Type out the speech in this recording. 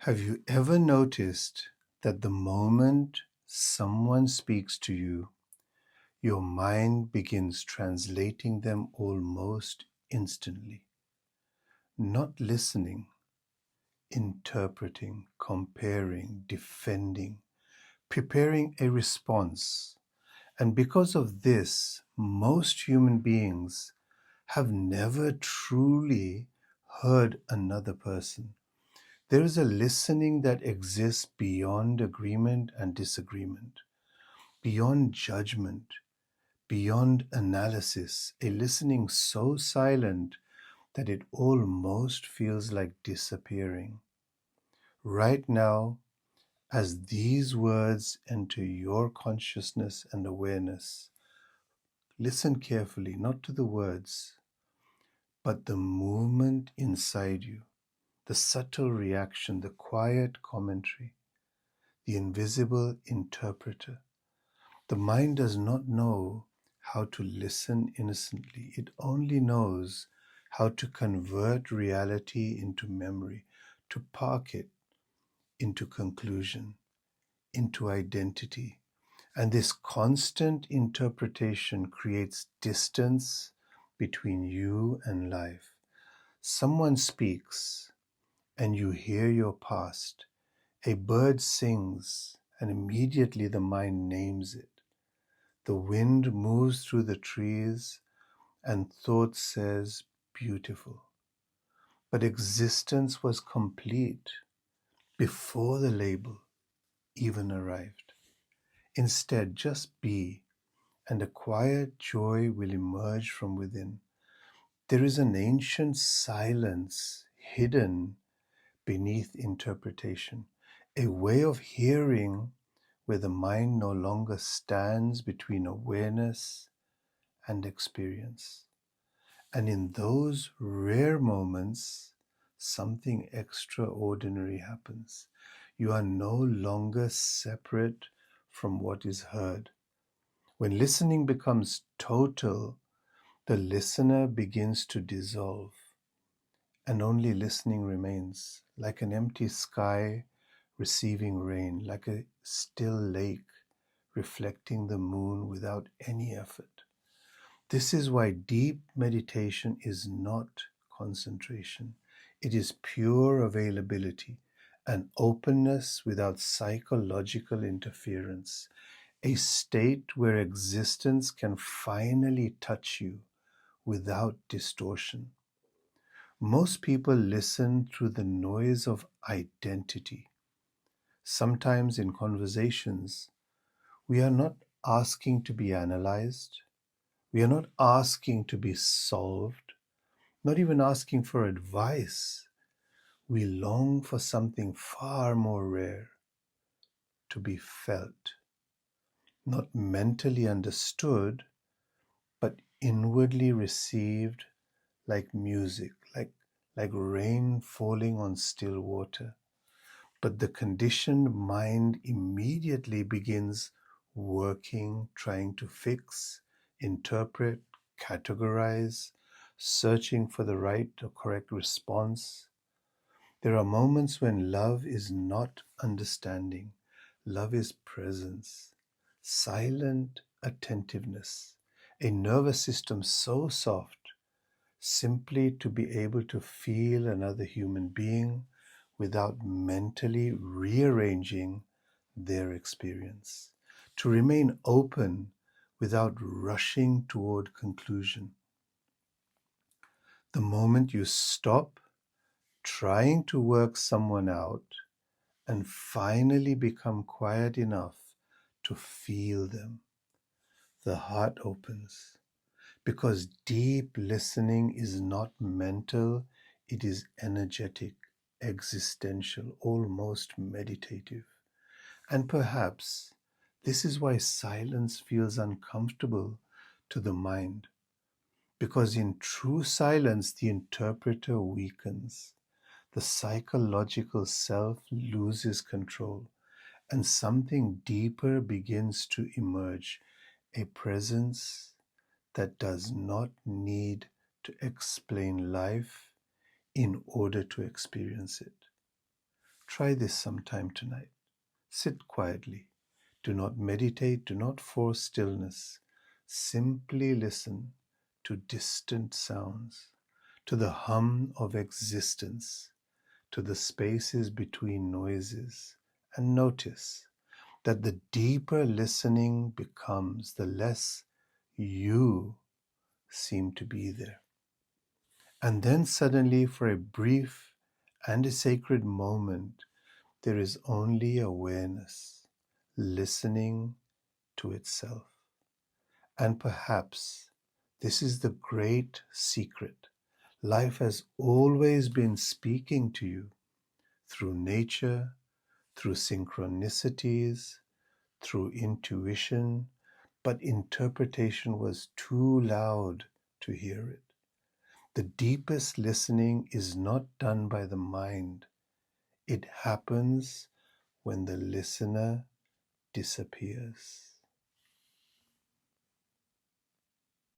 Have you ever noticed that the moment someone speaks to you, your mind begins translating them almost instantly? Not listening, interpreting, comparing, defending, preparing a response. And because of this, most human beings have never truly heard another person. There is a listening that exists beyond agreement and disagreement, beyond judgment, beyond analysis, a listening so silent that it almost feels like disappearing. Right now, as these words enter your consciousness and awareness, listen carefully, not to the words, but the movement inside you, the subtle reaction, the quiet commentary, the invisible interpreter. The mind does not know how to listen innocently. It only knows how to convert reality into memory, to park it into conclusion, into identity. And this constant interpretation creates distance between you and life. Someone speaks and you hear your past. A bird sings and immediately the mind names it. The wind moves through the trees and thought says, beautiful. But existence was complete before the label even arrived. Instead, just be, and a quiet joy will emerge from within. There is an ancient silence hidden beneath interpretation, a way of hearing where the mind no longer stands between awareness and experience. And in those rare moments, something extraordinary happens. You are no longer separate from what is heard. When listening becomes total, the listener begins to dissolve, and only listening remains, like an empty sky receiving rain, like a still lake reflecting the moon without any effort. This is why deep meditation is not concentration. It is pure availability, an openness without psychological interference, a state where existence can finally touch you without distortion. Most people listen through the noise of identity. Sometimes in conversations, we are not asking to be analyzed. We are not asking to be solved, not even asking for advice. We long for something far more rare, to be felt, not mentally understood, but inwardly received like music, like rain falling on still water. But the conditioned mind immediately begins working, trying to fix, interpret, categorize, searching for the right or correct response. There are moments when love is not understanding. Love is presence, silent attentiveness, a nervous system so soft, simply to be able to feel another human being without mentally rearranging their experience, to remain open without rushing toward conclusion. The moment you stop trying to work someone out and finally become quiet enough to feel them, the heart opens. Because deep listening is not mental, it is energetic, existential, almost meditative. And perhaps this is why silence feels uncomfortable to the mind. Because in true silence, the interpreter weakens. The psychological self loses control, and something deeper begins to emerge, a presence that does not need to explain life in order to experience it. Try this sometime tonight. Sit quietly. Do not meditate. Do not force stillness. Simply listen to distant sounds, to the hum of existence, to the spaces between noises, and notice that the deeper listening becomes, the less you seem to be there. And then suddenly, for a brief and a sacred moment, there is only awareness, listening to itself. And perhaps this is the great secret. Life has always been speaking to you through nature, through synchronicities, through intuition, but interpretation was too loud to hear it. The deepest listening is not done by the mind. It happens when the listener disappears.